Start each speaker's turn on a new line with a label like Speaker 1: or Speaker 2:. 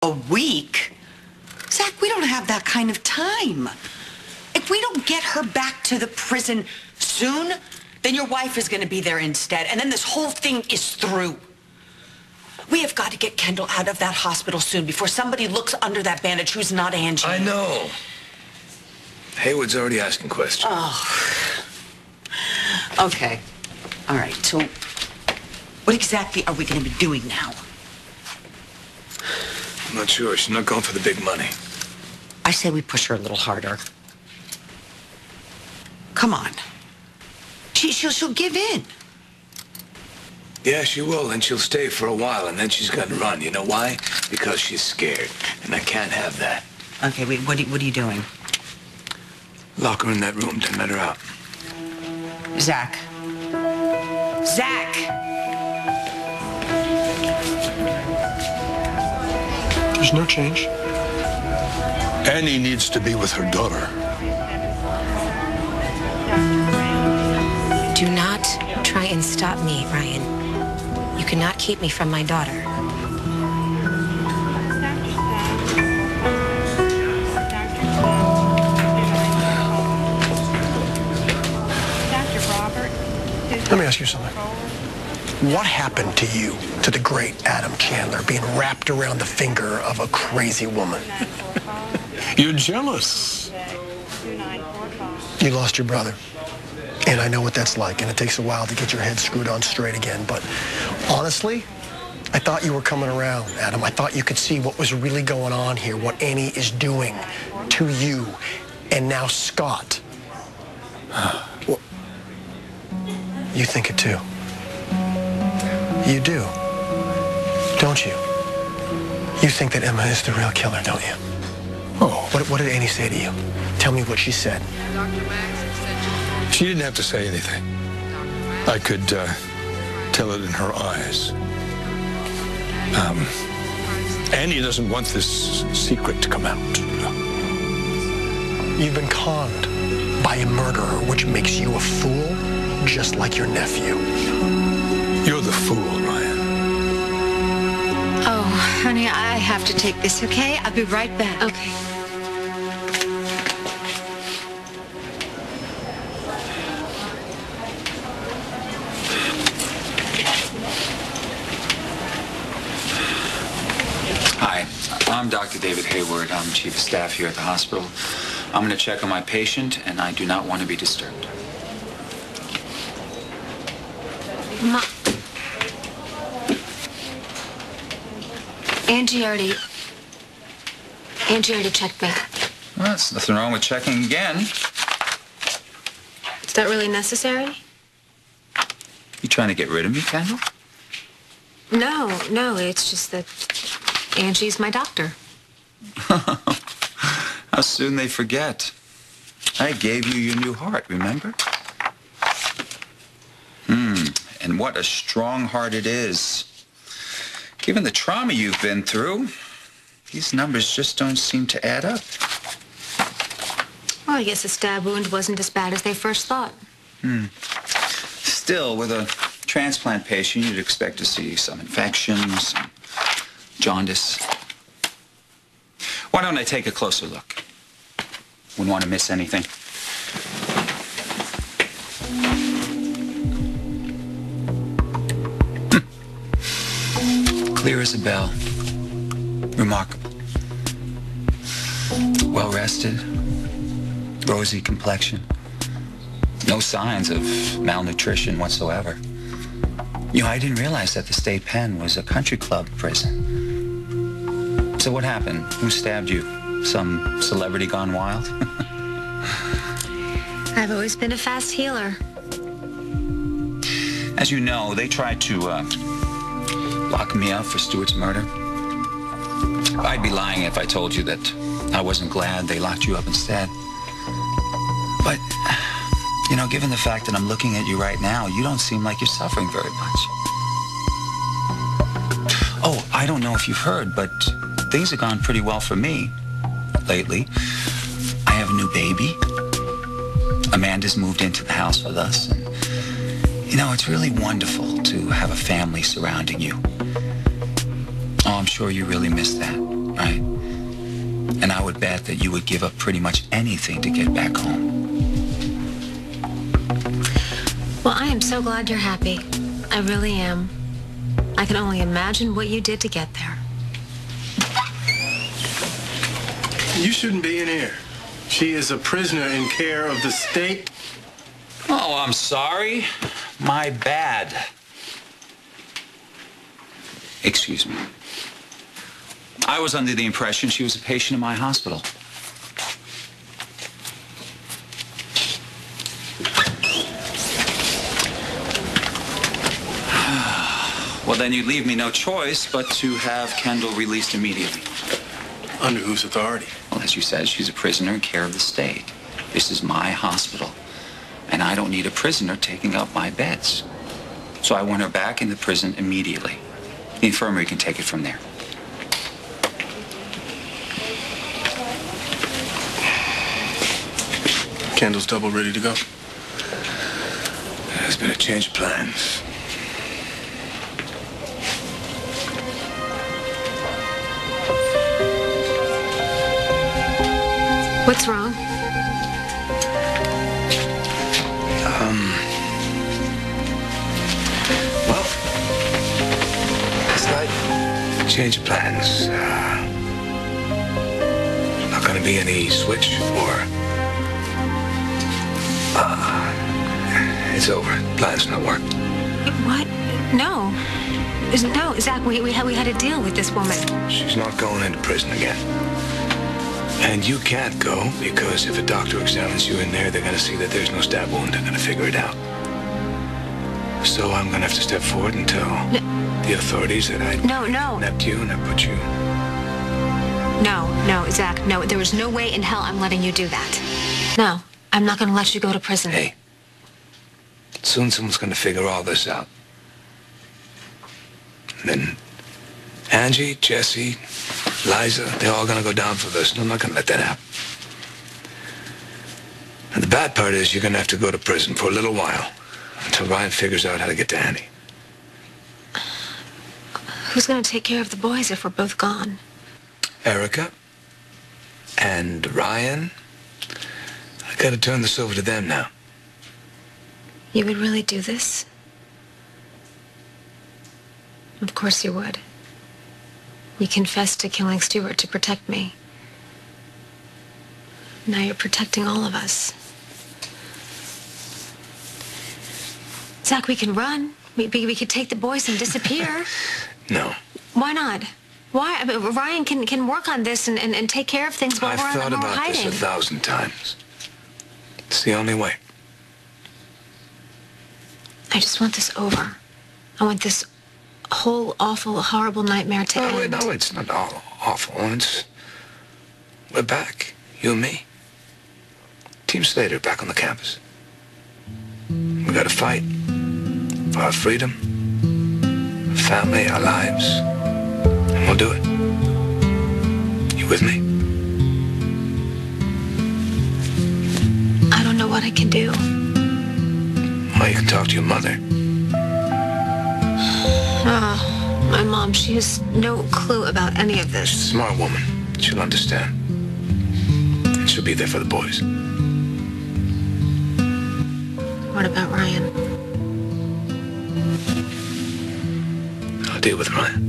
Speaker 1: A week? Zach, we don't have that kind of time. If we don't get her back to the prison soon, then your wife is going to be there instead, and then this whole thing is through. We have got to get Kendall out of that hospital soon before somebody looks under that bandage who's not Angie.
Speaker 2: I know. Haywood's already asking questions.
Speaker 1: Oh. Okay. All right, so what exactly are we going to be doing now?
Speaker 2: I'm not sure. She's not going for the big money.
Speaker 1: I say we push her a little harder. Come on. She'll give in.
Speaker 2: Yeah, she will, and she'll stay for a while, and then she's gonna run. You know why? Because she's scared, and I can't have that.
Speaker 1: Okay, wait, what are you doing?
Speaker 2: Lock her in that room, then let her out.
Speaker 1: Zach. Zach!
Speaker 3: There's no change.
Speaker 4: Annie needs to be with her daughter.
Speaker 5: Do not try and stop me, Ryan. You cannot keep me from my daughter.
Speaker 3: Let me ask you something. What happened to you, to the great Adam Chandler, being wrapped around the finger of a crazy woman?
Speaker 4: You're jealous.
Speaker 3: You lost your brother. And I know what that's like, and it takes a while to get your head screwed on straight again. But honestly, I thought you were coming around, Adam. I thought you could see what was really going on here, what Annie is doing to you, and now Scott. Well, you think it too. You do, don't you? You think that Emma is the real killer, don't you?
Speaker 4: Oh.
Speaker 3: What did Annie say to you? Tell me what she said.
Speaker 4: She didn't have to say anything. I could tell it in her eyes. Annie doesn't want this secret to come out.
Speaker 3: You've been conned by a murderer, which makes you a fool, just like your nephew.
Speaker 4: You're the fool, Ryan.
Speaker 6: Oh, honey, I have to take this, okay? I'll be right back.
Speaker 5: Okay.
Speaker 7: Hi, I'm Dr. David Hayward. I'm Chief of Staff here at the hospital. I'm going to check on my patient, and I do not want to be disturbed.
Speaker 5: Ma. Angie already checked me.
Speaker 7: Well, there's nothing wrong with checking again.
Speaker 5: Is that really necessary?
Speaker 7: You trying to get rid of me, Kendall?
Speaker 5: No, it's just that Angie's my doctor.
Speaker 7: How soon they forget. I gave you your new heart, remember? And what a strong heart it is. Given the trauma you've been through, these numbers just don't seem to add up.
Speaker 5: Well, I guess a stab wound wasn't as bad as they first thought.
Speaker 7: Still, with a transplant patient, you'd expect to see some infections, some jaundice. Why don't I take a closer look? Wouldn't want to miss anything. Clear as a bell. Remarkable. Well rested. Rosy complexion. No signs of malnutrition whatsoever. You know, I didn't realize that the state pen was a country club prison. So what happened? Who stabbed you? Some celebrity gone wild?
Speaker 5: I've always been a fast healer.
Speaker 7: As you know, they tried to lock me up for Stuarts' murder. I'd be lying if I told you that I wasn't glad they locked you up instead. But, you know, given the fact that I'm looking at you right now, you don't seem like you're suffering very much. Oh, I don't know if you've heard, but things have gone pretty well for me lately. I have a new baby. Amanda's moved into the house with us. And, you know, it's really wonderful to have a family surrounding you. Oh, I'm sure you really miss that, right? bet that you would give up pretty much anything to get back home.
Speaker 5: Well, I am so glad you're happy. I really am. I can only imagine what you did to get there.
Speaker 3: You shouldn't be in here. She is a prisoner in care of the state.
Speaker 7: Oh, I'm sorry. My bad. Excuse me. I was under the impression she was a patient in my hospital. Well, then you'd leave me no choice but to have Kendall released immediately.
Speaker 3: Under whose authority?
Speaker 7: Well, as you said, she's a prisoner in care of the state. This is my hospital, and I don't need a prisoner taking up my beds. So I want her back in the prison immediately. The infirmary can take it from there.
Speaker 3: Kendall's double ready to go.
Speaker 2: There's been a change of plans.
Speaker 5: What's wrong?
Speaker 2: Well, last night, change of plans. Not gonna be any switch or... it's over. Plan's not working.
Speaker 5: What? No. No, Zach, we had to deal with this woman.
Speaker 2: She's not going into prison again. And you can't go because if a doctor examines you in there, they're going to see that there's no stab wound. They're going to figure it out. So I'm going to have to step forward and tell the authorities that I nabbed you and I put you...
Speaker 5: No, Zach, no. There was no way in hell I'm letting you do that. No, I'm not going to let you go to prison.
Speaker 2: Hey, soon someone's going to figure all this out. And then Angie, Jesse, Liza, they're all going to go down for this, and I'm not going to let that happen. And the bad part is you're going to have to go to prison for a little while until Ryan figures out how to get to Annie.
Speaker 5: Who's going to take care of the boys if we're both gone?
Speaker 2: Erica and Ryan. I got to turn this over to them now.
Speaker 5: You would really do this? Of course you would. You confessed to killing Stuart to protect me. Now you're protecting all of us. Zach, we can run. We could take the boys and disappear.
Speaker 2: No.
Speaker 5: Why not? Why? I mean, Ryan can work on this and take care of things while
Speaker 2: I've
Speaker 5: we're
Speaker 2: thought
Speaker 5: hiding.
Speaker 2: about this 1,000 times. It's the only way.
Speaker 5: I just want this over. I want this whole awful, horrible nightmare to end.
Speaker 2: No, it's not all awful. We're back. You and me. Team Slater back on the campus. We gotta fight for our freedom, our family, our lives. And we'll do it. You with me?
Speaker 5: I don't know what I can do.
Speaker 2: Well, you can talk to your mother.
Speaker 5: My mom, she has no clue about any of this.
Speaker 2: She's a smart woman. She'll understand. And she'll be there for the boys.
Speaker 5: What about Ryan?
Speaker 2: I'll deal with Ryan.